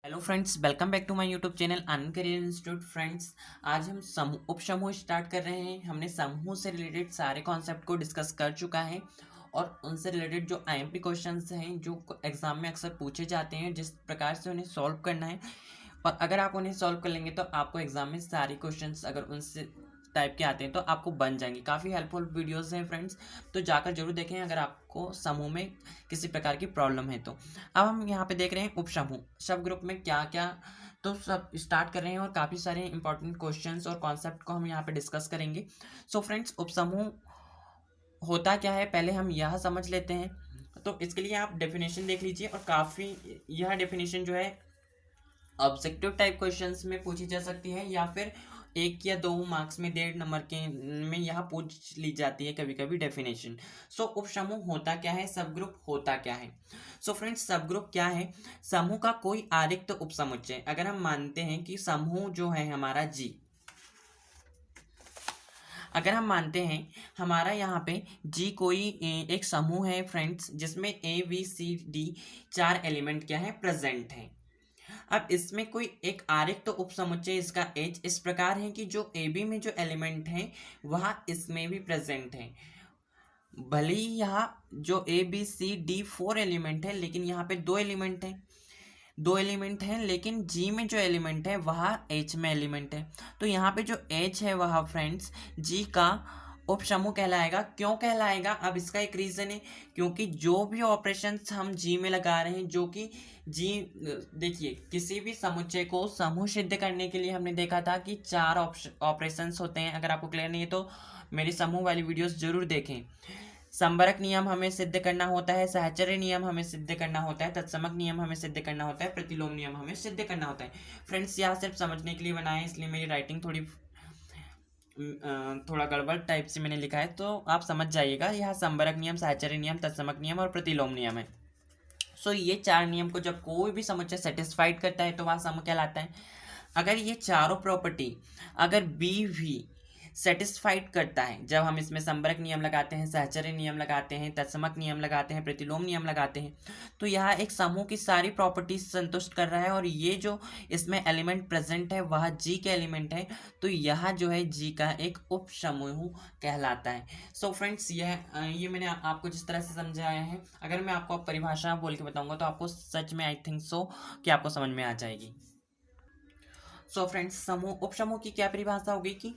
Hello friends, welcome back to my YouTube channel Anand career institute. Friends, आज हम समूह उपसमूह स्टार्ट कर रहे हैं। हमने समूह से रिलेटेड सारे कॉन्सेप्ट को डिस्कस कर चुका है और उनसे रिलेटेड जो आईएमपी क्वेश्चंस हैं जो एग्जाम में अक्सर पूछे जाते हैं, जिस प्रकार से उन्हें सॉल्व करना है, और अगर आप उन्हें सॉल्व कर लेंगे तो आपको एग्जाम में सारे क्वेश्चंस अगर उनसे टाइप के आते हैं तो आपको बन जाएंगे। काफ़ी हेल्पफुल वीडियोस हैं फ्रेंड्स, तो जाकर जरूर देखें अगर आपको समूह में किसी प्रकार की प्रॉब्लम है तो। अब हम यहाँ पे देख रहे हैं उपसमूह, सब ग्रुप में क्या क्या, तो सब स्टार्ट कर रहे हैं और काफ़ी सारे इंपॉर्टेंट क्वेश्चंस और कॉन्सेप्ट को हम यहाँ पे डिस्कस करेंगे। सो फ्रेंड्स, उपसमूह होता क्या है पहले हम यह समझ लेते हैं। तो इसके लिए आप डेफिनेशन देख लीजिए, और काफ़ी यह डेफिनेशन जो है ऑब्जेक्टिव टाइप क्वेश्चंस में पूछी जा सकती है, या फिर 1 या 2 मार्क्स में 1.5 नंबर के में यह पूछ ली जाती है कभी कभी डेफिनेशन। सो उपसमूह होता क्या है, सब ग्रुप होता क्या है। सो फ्रेंड्स, सब ग्रुप क्या है? समूह का कोई आरिक्त उपसमुच्चय। अगर हम मानते हैं कि समूह जो है हमारा जी, अगर हम मानते हैं हमारा यहाँ पे जी कोई एक समूह है फ्रेंड्स, जिसमें ABCD 4 एलिमेंट क्या है, प्रेजेंट है। अब इसमें कोई एक आरिक्त तो उपसमुच्चय इसका एच इस प्रकार है कि जो ए बी में जो एलिमेंट है वह इसमें भी प्रेजेंट है। भले ही यहाँ जो ABCD 4 एलिमेंट है, लेकिन यहाँ पे दो एलिमेंट हैं, लेकिन जी में जो एलिमेंट है वह एच में एलिमेंट है। तो यहाँ पे जो एच है वह फ्रेंड्स जी का उपसमूह कहलाएगा। क्यों कहलाएगा? अब इसका एक रीज़न है, क्योंकि जो भी ऑपरेशंस हम जी में लगा रहे हैं, जो कि जी, देखिए किसी भी समुच्चय को समूह सिद्ध करने के लिए हमने देखा था कि 4 ऑपरेशंस होते हैं। अगर आपको क्लियर नहीं है तो मेरी समूह वाली वीडियोस जरूर देखें। संबरक नियम हमें सिद्ध करना होता है, सहचर्य नियम हमें सिद्ध करना होता है, तत्समक नियम हमें सिद्ध करना होता है, प्रतिलोम नियम हमें सिद्ध करना होता है। फ्रेंड्स, यहाँ सिर्फ समझने के लिए बनाए, इसलिए मेरी राइटिंग थोड़ा गड़बड़ टाइप से मैंने लिखा है, तो आप समझ जाइएगा। यह संबरक नियम, सहचर्य नियम, तत्समक नियम और प्रतिलोम नियम है। सो ये 4 नियम को जब कोई भी समुच्चय सेटिस्फाइड करता है तो वह समूह कहलाता है। अगर ये चारों प्रॉपर्टी अगर बी भी सेटिस्फाइड करता है, जब हम इसमें संबरक नियम लगाते हैं, सहचर्य नियम लगाते हैं, तत्समक नियम लगाते हैं, प्रतिलोम नियम लगाते हैं, तो यह एक समूह की सारी प्रॉपर्टीज संतुष्ट कर रहा है, और ये जो इसमें एलिमेंट प्रेजेंट है वह जी के एलिमेंट है, तो यह जो है जी का एक उप समूह कहलाता है। सो फ्रेंड्स, ये मैंने आपको जिस तरह से समझाया है, अगर मैं आपको परिभाषा बोल के बताऊंगा तो आपको सच में आई थिंक सो कि आपको समझ में आ जाएगी। सो फ्रेंड्स, समूह उपसमूह की क्या परिभाषा होगी कि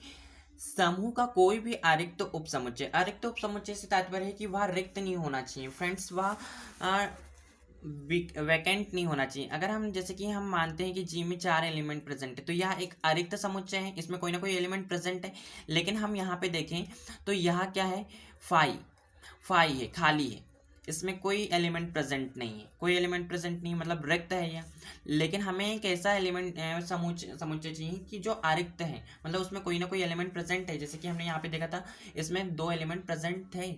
समूह का कोई भी अरिक्त उपसमुच्चय, अरिक्त उपसमुच्चय से तात्पर्य है कि वह रिक्त नहीं होना चाहिए फ्रेंड्स, वह वैकेंट नहीं होना चाहिए। अगर हम जैसे कि हम मानते हैं कि जी में 4 एलिमेंट प्रेजेंट है, तो यह एक अरिक्त समुच्चय है, इसमें कोई ना कोई एलिमेंट प्रेजेंट है। लेकिन हम यहाँ पे देखें तो यह क्या है, फाई फाई है, खाली है, इसमें कोई एलिमेंट प्रेजेंट नहीं है, कोई एलिमेंट प्रेजेंट नहीं मतलब रिक्त है यह। लेकिन हमें एक ऐसा एलिमेंट समुच्चय चाहिए कि जो अरिक्त है, मतलब उसमें कोई ना कोई एलिमेंट प्रेजेंट है। जैसे कि हमने यहाँ पे देखा था, इसमें 2 एलिमेंट प्रेजेंट थे।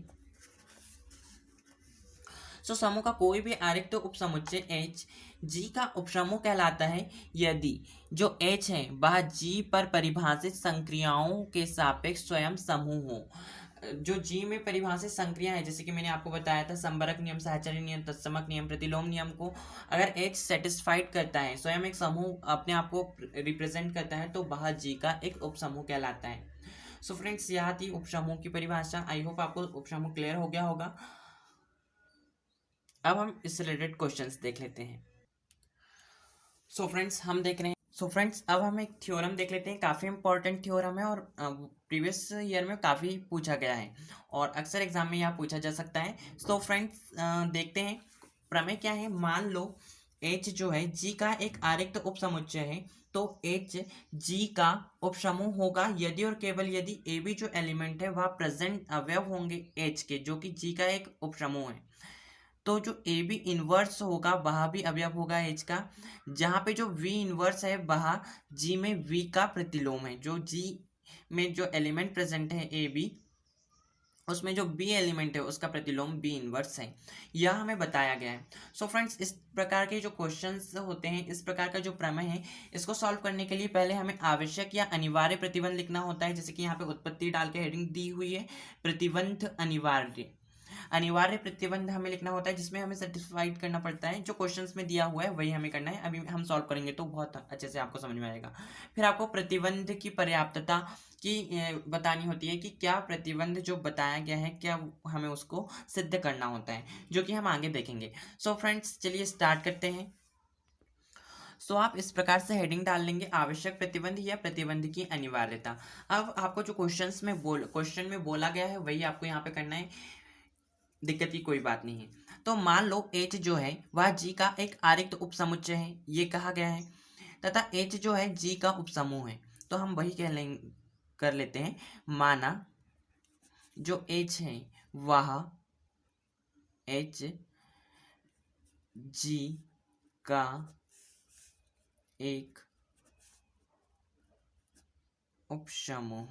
सो समूह का कोई भी आरिक्त उपसमुच्चय एच जी का उपसमूह कहलाता है यदि जो एच है वह जी पर परिभाषित संक्रियाओं के सापेक्ष स्वयं समूह हो। जो जी में परिभाषित संक्रिया है, जैसे कि मैंने आपको बताया था संबरक नियम, सहचर्य नियम, तत्समक नियम, प्रतिलोम नियम को अगर एच सेटिस्फाइड करता है, स्वयं एक समूह अपने आप को रिप्रेजेंट करता है, तो वह जी का एक उपसमूह कहलाता है। सो फ्रेंड्स, यह थी उपसमूह की परिभाषा। आई होप आपको उपसमूह क्लियर हो गया होगा। अब हम इससे रिलेटेड क्वेश्चंस देख लेते हैं। सो फ्रेंड्स, अब हम एक थ्योरम देख लेते हैं। काफ़ी इंपॉर्टेंट थ्योरम है, और प्रीवियस ईयर में काफ़ी पूछा गया है, और अक्सर एग्जाम में यह पूछा जा सकता है। सो फ्रेंड्स, देखते हैं प्रमेय क्या है। मान लो एच जो है जी का एक आरिक्त उपसमुच्चय है, तो एच जी का उपसमूह होगा यदि और केवल यदि ए बी जो एलिमेंट है वह प्रेजेंट अवयव होंगे एच के, जो कि जी का एक उपसमूह है। तो जो ए बी इनवर्स होगा वह भी अवयव होगा एच का। जहाँ पे जो वी इनवर्स है वह जी में वी का प्रतिलोम है। जो जी में जो एलिमेंट प्रेजेंट है ए बी, उसमें जो बी एलिमेंट है उसका प्रतिलोम बी इनवर्स है। यह हमें बताया गया है। सो फ्रेंड्स, इस प्रकार के जो क्वेश्चंस होते हैं, इस प्रकार का जो प्रमेय है, इसको सॉल्व करने के लिए पहले हमें आवश्यक या अनिवार्य प्रतिबंध लिखना होता है। जैसे कि यहाँ पे उत्पत्ति डाल के हेडिंग दी हुई है, प्रतिबंध अनिवार्य। अनिवार्य प्रतिबंध हमें लिखना होता है जिसमें हमें सेटिस्फाइड करना पड़ता है, जो क्वेश्चंस में दिया हुआ है वही हमें करना है। अभी हम सॉल्व करेंगे तो बहुत अच्छे से आपको समझ में आएगा। फिर आपको प्रतिबंध की पर्याप्तता की बतानी होती है कि क्या प्रतिबंध जो बताया गया है क्या हमें उसको सिद्ध करना होता है, जो कि हम आगे देखेंगे। सो फ्रेंड्स चलिए स्टार्ट करते हैं। सो आप इस प्रकार से हेडिंग डाल लेंगे, आवश्यक प्रतिबंध या प्रतिबंध की अनिवार्यता। अब आपको जो क्वेश्चन में बोला गया है वही आपको यहाँ पे करना है, दिक्कत की कोई बात नहीं है। तो मान लो एच जो है वह जी का एक आरिक्त उपसमुच्चय है, ये कहा गया है, तथा एच जो है जी का उपसमूह है। तो हम वही कर लेते हैं, माना जो एच है वह एच जी का एक उपसमूह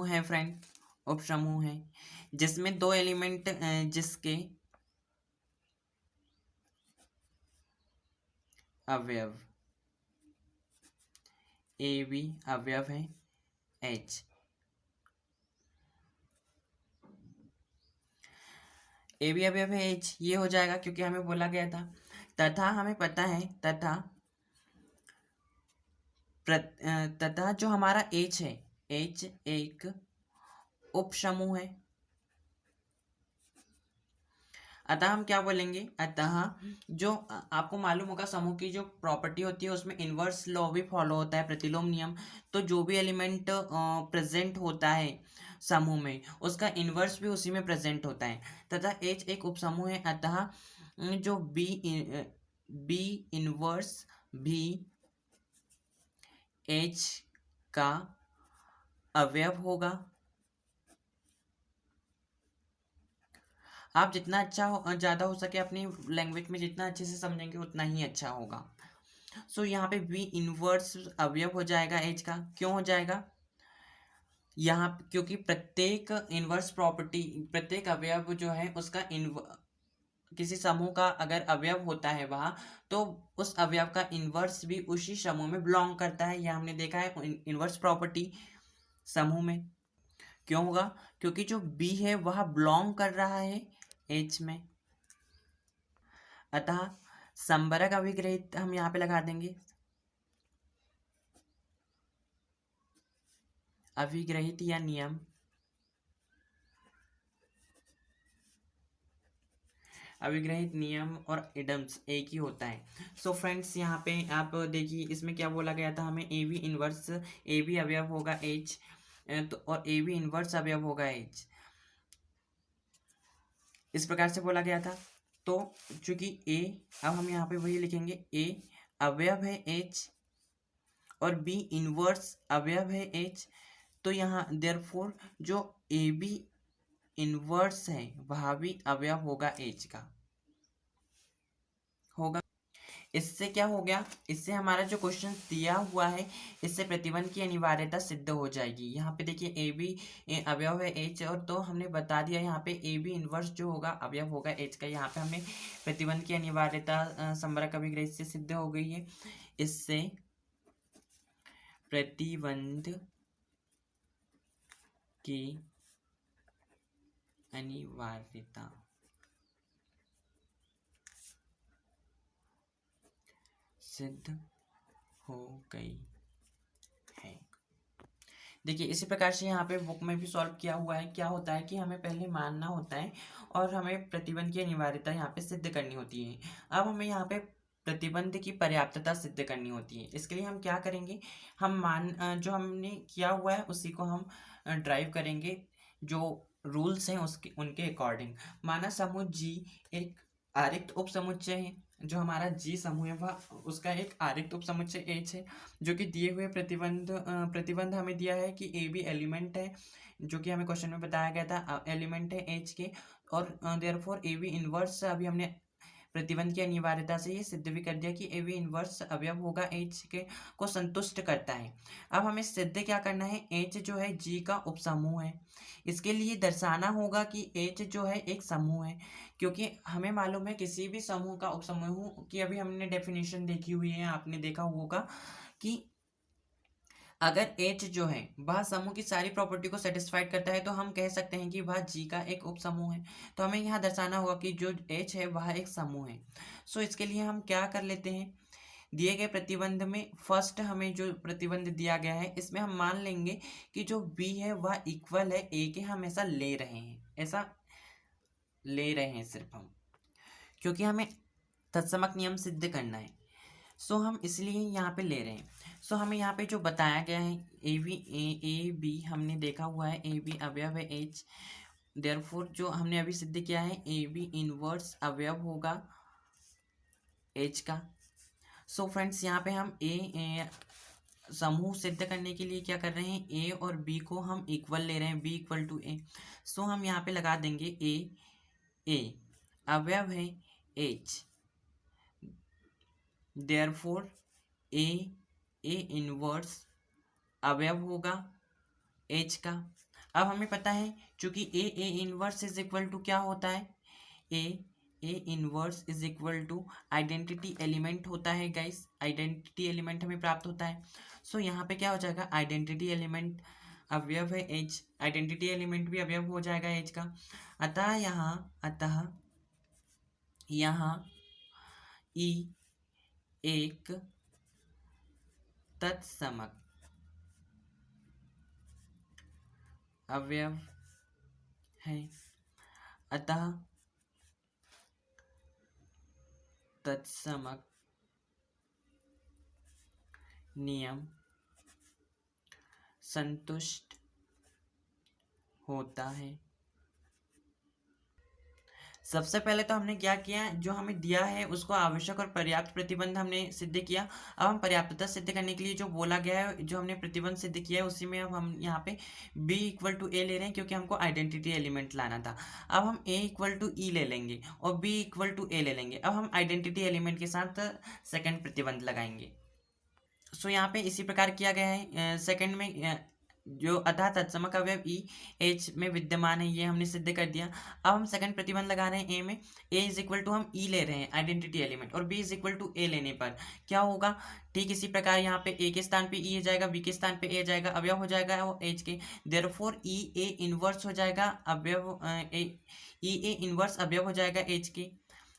है फ्रेंड, उपसमूह है जिसमें दो एलिमेंट जिसके अवयव ए बी अवयव है एच। ए बी अवयव है एच, ये हो जाएगा क्योंकि हमें बोला गया था। तथा हमें पता है तथा जो हमारा एच है, एच एक उपसमूह है। अतः हम क्या बोलेंगे, अतः जो आपको मालूम होगा समूह की जो प्रॉपर्टी होती है उसमें इनवर्स लॉ भी फॉलो होता है, प्रतिलोम नियम। तो जो भी एलिमेंट प्रेजेंट होता है समूह में उसका इनवर्स भी उसी में प्रेजेंट होता है। तथा एच एक उपसमूह है, अतः जो बी इनवर्स भी एच का अवयव होगा। आप जितना ज़्यादा हो सके अपनी लैंग्वेज में जितना अच्छे से समझेंगे उतना ही अच्छा होगा। सो यहाँ पे बी इनवर्स अवयव हो जाएगा एच का। क्यों हो जाएगा, यहाँ क्योंकि प्रत्येक इनवर्स प्रॉपर्टी, प्रत्येक अवयव जो है उसका किसी समूह का अगर अवयव होता है वहाँ, तो उस अवयव का इनवर्स भी उसी समूह में बिलोंग करता है। यह हमने देखा है इनवर्स प्रॉपर्टी समूह में। क्यों होगा, क्योंकि जो बी है वह बिलोंग कर रहा है एच में। अतः संबरक अभिग्रहित हम यहाँ पे लगा देंगे, अभिग्रहित या नियम, अभिग्रहित नियम और इडम्स एक ही होता है। सो फ्रेंड्स यहाँ पे आप देखिए इसमें क्या बोला गया था हमें, A B inverse, A B अवयव होगा एच, तो और ए बी इनवर्स अवयव होगा एच, इस प्रकार से बोला गया था। तो चूंकि ए, अब हम यहाँ पे वही लिखेंगे, ए अवयव है एच और बी इनवर्स अवयव है एच, तो यहाँ देयरफॉर जो ए बी इनवर्स है वह भी अवयव होगा एच का होगा। इससे क्या हो गया, इससे हमारा जो क्वेश्चन दिया हुआ है इससे प्रतिबंध की अनिवार्यता सिद्ध हो जाएगी। यहाँ पे देखिए ए बी अवयव है एच, और तो हमने बता दिया यहाँ पे ए बी इनवर्स जो होगा अवयव होगा एच का। यहाँ पे हमने प्रतिबंध की अनिवार्यता संबरक अभिग्रहित से सिद्ध हो गई है। इससे प्रतिबंध की अनिवार्यता सिद्ध हो गई है। देखिए इसी प्रकार से यहाँ पे बुक में भी सॉल्व किया हुआ है। क्या होता है कि हमें पहले मानना होता है और हमें प्रतिबंध की अनिवार्यता यहाँ पे सिद्ध करनी होती है। अब हमें यहाँ पे प्रतिबंध की पर्याप्तता सिद्ध करनी होती है। इसके लिए हम क्या करेंगे, हम जो हमने किया हुआ है उसी को हम ड्राइव करेंगे, जो रूल्स हैं उसके उनके अकॉर्डिंग। माना समूह जी एक आरिक्त उपसमुच्चय है, जो हमारा जी समूह है वह उसका एक आरिक्त उपसमुच्चय एच है, जो कि दिए हुए प्रतिबंध हमें दिया है कि ए बी एलिमेंट है, जो कि हमें क्वेश्चन में बताया गया था एलिमेंट है एच के, और देयरफॉर ए बी इनवर्स अभी हमने प्रतिबंध की अनिवार्यता से ये सिद्ध भी कर दिया कि ए बी इनवर्स अवयव होगा एच के को संतुष्ट करता है। अब हमें सिद्ध क्या करना है, एच जो है जी का उपसमूह है। इसके लिए दर्शाना होगा कि एच जो है एक समूह है, क्योंकि हमें मालूम है किसी भी समूह का उपसमूह की अभी हमने डेफिनेशन देखी हुई है, आपने देखा होगा कि अगर एच जो है वह समूह की सारी प्रॉपर्टी को सेटिस्फाइड करता है तो हम कह सकते हैं कि वह जी का एक उप समूह है। तो हमें यहाँ दर्शाना होगा कि जो एच है वह एक समूह है। सो इसके लिए हम क्या कर लेते हैं, दिए गए प्रतिबंध में फर्स्ट हमें जो प्रतिबंध दिया गया है इसमें हम मान लेंगे कि जो बी है वह इक्वल है ए के, हम ऐसा ले रहे हैं, ऐसा ले रहे हैं सिर्फ हम, क्योंकि हमें तत्समक नियम सिद्ध करना है। सो हम इसलिए यहाँ पे ले रहे हैं। सो हमें यहाँ पे जो बताया गया है ए बी हमने देखा हुआ है, ए बी अवयव है एच, देयरफॉर जो हमने अभी सिद्ध किया है ए बी इनवर्स अवयव होगा एच का। सो फ्रेंड्स यहाँ पे हम ए समूह सिद्ध करने के लिए क्या कर रहे हैं, ए और बी को हम इक्वल ले रहे हैं, बी इक्वल टू ए। सो हम यहाँ पे लगा देंगे ए अवयव है एच, देयरफॉर ए इनवर्स अवयव होगा एच का। अब हमें पता है चूंकि A inverse is equal to क्या होता है, A inverse is equal to identity element होता है गाइस, आइडेंटिटी एलिमेंट हमें प्राप्त होता है। सो यहाँ पे क्या हो जाएगा, आइडेंटिटी एलिमेंट अवयव है एच, आइडेंटिटी एलिमेंट भी अवयव हो जाएगा एच का। अतः यहाँ ई एक तत्समक अवयव है, अतः तत्समक नियम संतुष्ट होता है। सबसे पहले तो हमने क्या किया, जो हमें दिया है उसको आवश्यक और पर्याप्त प्रतिबंध हमने सिद्ध किया। अब हम पर्याप्तता सिद्ध करने के लिए जो बोला गया है, जो हमने प्रतिबंध सिद्ध किया है उसी में अब हम यहाँ पे b इक्वल टू ए ले रहे हैं, क्योंकि हमको आइडेंटिटी एलिमेंट लाना था। अब हम a इक्वल टू ई ले लेंगे और b इक्वल टू ए ले लेंगे। अब हम आइडेंटिटी एलिमेंट के साथ सेकेंड प्रतिबंध लगाएंगे। सो यहाँ पे इसी प्रकार किया गया है। सेकंड में जो अतः तत्समक अवयव ई एच में विद्यमान है, ये हमने सिद्ध कर दिया। अब हम सेकंड प्रतिबंध लगा रहे हैं ए में, ए इज इक्वल टू हम ई ले रहे हैं आइडेंटिटी एलिमेंट, और बी इज इक्वल टू ए लेने पर क्या होगा, ठीक इसी प्रकार यहाँ पे ए के स्थान पे ई जाएगा, बी के स्थान पे ए जाएगा, अवयव हो जाएगा वो एच के, देयरफॉर ई ए इनवर्स हो जाएगा अवयव ई ए इनवर्स अवयव हो जाएगा एच के,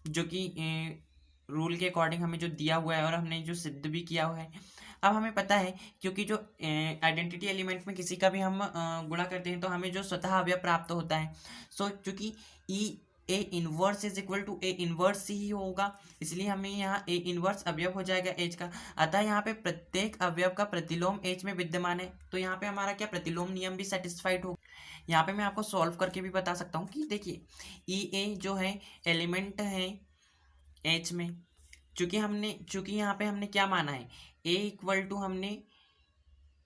जो कि रूल के अकॉर्डिंग हमें जो दिया हुआ है और हमने जो सिद्ध भी किया हुआ है। अब हमें पता है क्योंकि जो आइडेंटिटी एलिमेंट में किसी का भी हम गुणा करते हैं तो हमें जो स्वतः अवयव प्राप्त होता है। सो चूंकि E A inverse is equal to A inverse ही होगा, इसलिए हमें यहाँ ए इनवर्स अवयव हो जाएगा एच का। अतः यहाँ पे प्रत्येक अवयव का प्रतिलोम एच में विद्यमान है, तो यहाँ पे हमारा क्या प्रतिलोम नियम भी सेटिस्फाइड हो। यहाँ पे मैं आपको सॉल्व करके भी बता सकता हूँ कि देखिए ई ए जो है एलिमेंट है एच में, चूंकि यहाँ पे हमने क्या माना है, ए इक्वल टू हमने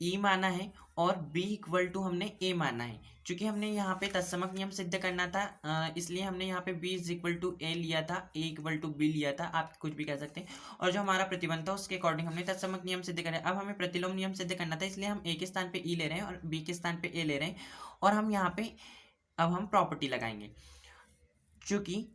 ई माना है और बी इक्वल टू हमने ए माना है। चूंकि हमने यहाँ पे तत्समक नियम सिद्ध करना था, इसलिए हमने यहाँ पे बी इज इक्वल टू ए लिया था, ए इक्वल टू बी लिया था, आप कुछ भी कह सकते हैं। और जो हमारा प्रतिबंध था उसके अकॉर्डिंग हमने तत्समक नियम सिद्ध करा। अब हमें प्रतिलोम नियम सिद्ध करना था, इसलिए हम ए के स्थान पे ई ले रहे हैं और बी के स्थान पे ए ले रहे हैं। और हम यहाँ पे अब हम प्रॉपर्टी लगाएंगे, चूंकि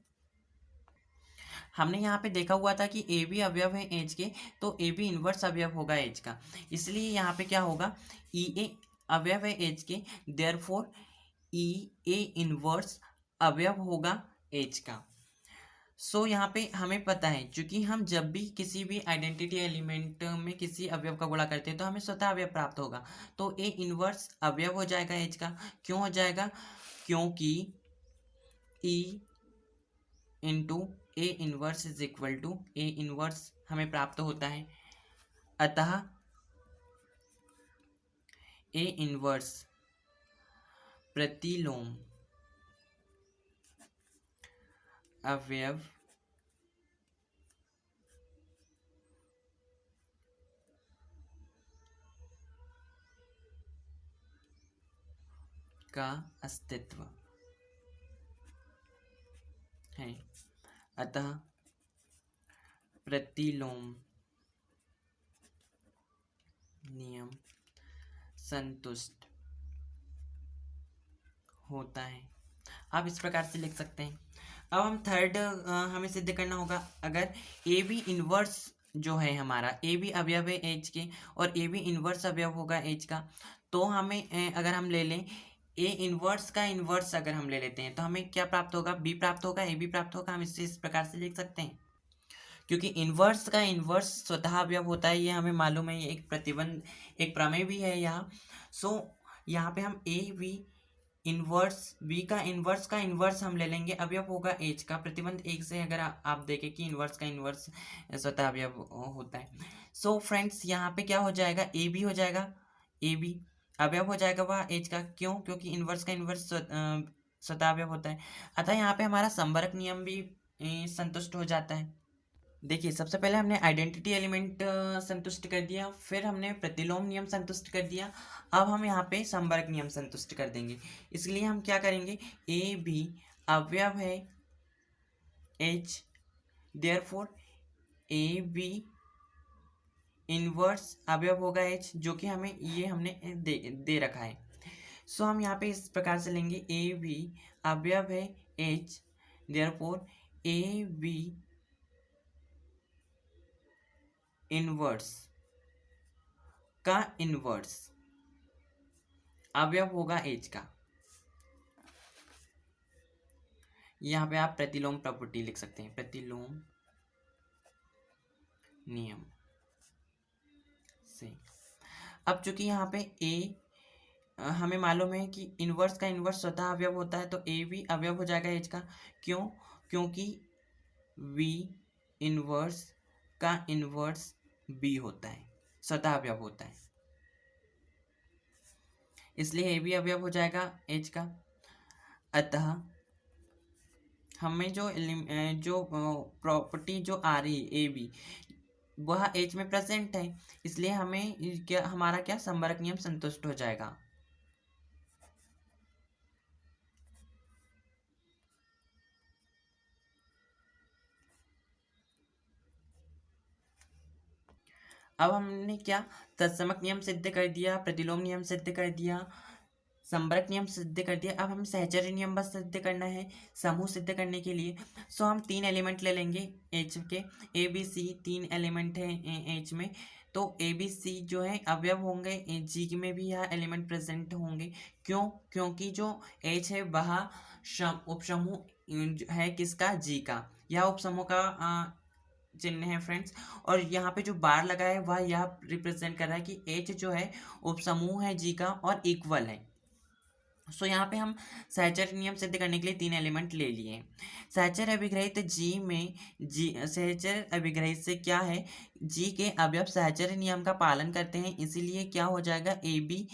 हमने यहाँ पे देखा हुआ था कि ए बी अवयव है एच के, तो ए बी इनवर्स अवयव होगा एच का, इसलिए यहाँ पे क्या होगा, ई ए अवयव है एच के, देयरफॉर ई ए इनवर्स अवयव होगा एच का। सो यहाँ पे हमें पता है क्योंकि हम जब भी किसी भी आइडेंटिटी एलिमेंट में किसी अवयव का गुणा करते हैं तो हमें स्वतः अवयव प्राप्त होगा, तो ए इनवर्स अवयव हो जाएगा एच का। क्यों हो जाएगा, क्योंकि E into A inverse is equal to A inverse हमें प्राप्त होता है, अतः ए इनवर्स प्रतिलोम अवयव का अस्तित्व है, अतः प्रतिलोम नियम संतुष्ट होता है। आप इस प्रकार से लिख सकते हैं। अब हम थर्ड हमें सिद्ध करना होगा, अगर ए बी इनवर्स जो है हमारा ए भी अवयव है एच के और ए भी इन्वर्स अवयव होगा एच का, तो हमें अगर हम ले लें ए इन्वर्स का इन्वर्स अगर हम ले लेते हैं तो हमें क्या प्राप्त होगा, बी प्राप्त होगा, ए बी प्राप्त होगा। हम इसे इस प्रकार से लिख सकते हैं, क्योंकि इन्वर्स का इन्वर्स स्वतः अवयव होता है, ये हमें मालूम है, ये एक प्रतिबंध एक प्रमेय भी है यहाँ। सो यहाँ पे हम ए बी इन्वर्स बी का इन्वर्स हम ले लेंगे, अवयव होगा एच का। प्रतिबंध एक से अगर आप देखें कि इन्वर्स का इन्वर्स स्वतः अवयव होता है। सो फ्रेंड्स यहाँ पे क्या हो जाएगा, ए बी हो जाएगा, ए बी अवयव हो जाएगा वह एच का, क्यों, क्योंकि इन्वर्स का इन्वर्स स्वतः अवयव होता है। अतः यहाँ पे हमारा संवर्ग नियम भी संतुष्ट हो जाता है। देखिए सबसे पहले हमने आइडेंटिटी एलिमेंट संतुष्ट कर दिया, फिर हमने प्रतिलोम नियम संतुष्ट कर दिया, अब हम यहाँ पे संवर्ग नियम संतुष्ट कर देंगे। इसलिए हम क्या करेंगे, ए बी अवयव है H, therefore A B inverse अवयव होगा एच, जो कि हमें ये हमने दे रखा है। सो हम यहाँ पे इस प्रकार से लेंगे, ए बी अवयव है H, therefore A B inverse का इनवर्स अवयव होगा एच का। यहाँ पे आप प्रतिलोम प्रॉपर्टी लिख सकते हैं, प्रतिलोम नियम से। अब चूंकि यहाँ पे ए हमें मालूम है कि इनवर्स का इनवर्स स्वतः अवयव होता है, तो ए भी अवयव हो जाएगा एच का। क्यों, क्योंकि वी इनवर्स का इनवर्स बी होता है, स्वतः अवयव होता है, इसलिए ए भी अवयव हो जाएगा एच का। अतः हमें जो प्रॉपर्टी जो आ रही है ए बी, वह एच में प्रेजेंट है, इसलिए हमें क्या, हमारा क्या, संवर्ग नियम संतुष्ट हो जाएगा। अब हमने क्या, तत्समक नियम सिद्ध कर दिया, प्रतिलोम नियम सिद्ध कर दिया, संवर्ग नियम सिद्ध कर दिया। अब हम सहचर्य नियम बस सिद्ध करना है समूह सिद्ध करने के लिए। सो हम 3 एलिमेंट ले लेंगे एच के, ए बी सी 3 एलिमेंट है एच में, तो ए बी सी जो है अवयव होंगे, जी में भी यह एलिमेंट प्रेजेंट होंगे। क्यों, क्योंकि जो एच है वह उपसमूह है किसका, जी का, यह उपसमूह का चिन्ह है फ्रेंड्स। और यहाँ पे जो बार लगा है वह यह रिप्रेजेंट कर रहा है कि एच जो है उपसमूह है जी का और इक्वल है। सो यहाँ पे हम सहचर्य नियम सिद्ध करने के लिए 3 एलिमेंट ले लिए। सहचर्य अभिग्रहित जी में जी, सहचर्य अभिग्रहित से क्या है, जी के अवयव सहचर्य नियम का पालन करते हैं, इसीलिए क्या हो जाएगा, ए बी।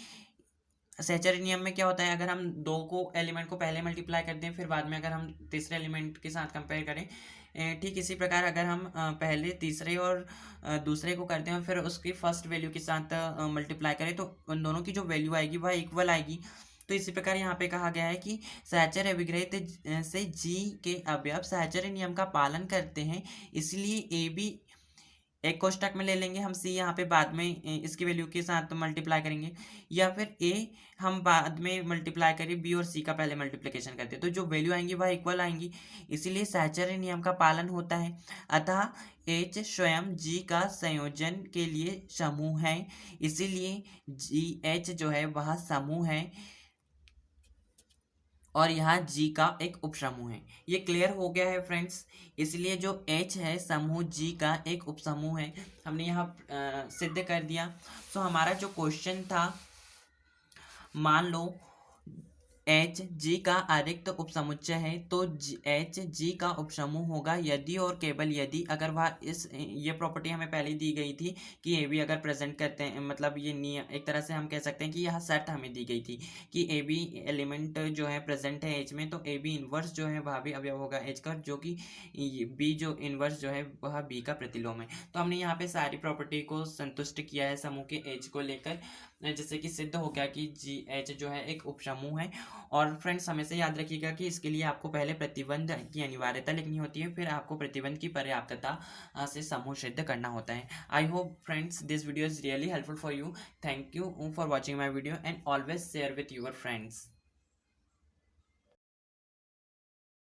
सहचर्य नियम में क्या होता है, अगर हम दो को एलिमेंट को पहले मल्टीप्लाई करते हैं, फिर बाद में अगर हम तीसरे एलिमेंट के साथ कंपेयर करें, ठीक इसी प्रकार अगर हम पहले तीसरे और दूसरे को करते हैं फिर उसकी फर्स्ट वैल्यू के साथ मल्टीप्लाई करें, तो उन दोनों की जो वैल्यू आएगी वह इक्वल आएगी। तो इसी प्रकार यहाँ पे कहा गया है कि सहचर्य अभिग्रहित से जी के अवयव सहचर्य नियम का पालन करते हैं, इसलिए ए बी एक कोष्टक में ले लेंगे हम, सी यहाँ पे बाद में इसकी वैल्यू के साथ मल्टीप्लाई करेंगे, या फिर ए हम बाद में मल्टीप्लाई करें बी और सी का पहले मल्टीप्लिकेशन करते हैं, तो जो वैल्यू आएंगी वह इक्वल आएंगी, इसीलिए सहचर्य नियम का पालन होता है। अतः एच स्वयं जी का संयोजन के लिए समूह है, इसीलिए जी एच जो है वह समूह है और यहाँ जी का एक उपसमूह है। ये क्लियर हो गया है फ्रेंड्स। इसलिए जो एच है समूह जी का एक उपसमूह है, हमने यहाँ सिद्ध कर दिया। तो हमारा जो क्वेश्चन था, मान लो एच जी का अरिक्त उपसमुच्चय है, तो एच जी का उपसमूह होगा यदि और केवल यदि अगर वह ये प्रॉपर्टी हमें पहले दी गई थी कि ए बी अगर प्रेजेंट करते हैं, मतलब ये नियम एक तरह से हम कह सकते हैं कि यह शर्त हमें दी गई थी कि ए बी एलिमेंट जो है प्रेजेंट है एच में, तो ए बी इनवर्स जो है वह भी अवयव होगा एच का, जो कि बी जो इनवर्स जो है वह बी का प्रतिलोम है। तो हमने यहाँ पे सारी प्रॉपर्टी को संतुष्ट किया है समूह के एच को लेकर, जैसे कि सिद्ध हो गया कि जी एच जो है एक उपसमूह है। और फ्रेंड्स हमेशा याद रखिएगा कि इसके लिए आपको पहले प्रतिबंध की अनिवार्यता लिखनी होती है, फिर आपको प्रतिबंध की पर्याप्तता से समूह सिद्ध करना होता है। I hope friends this video is really helpful for you. Thank you for watching my video and always share with your friends.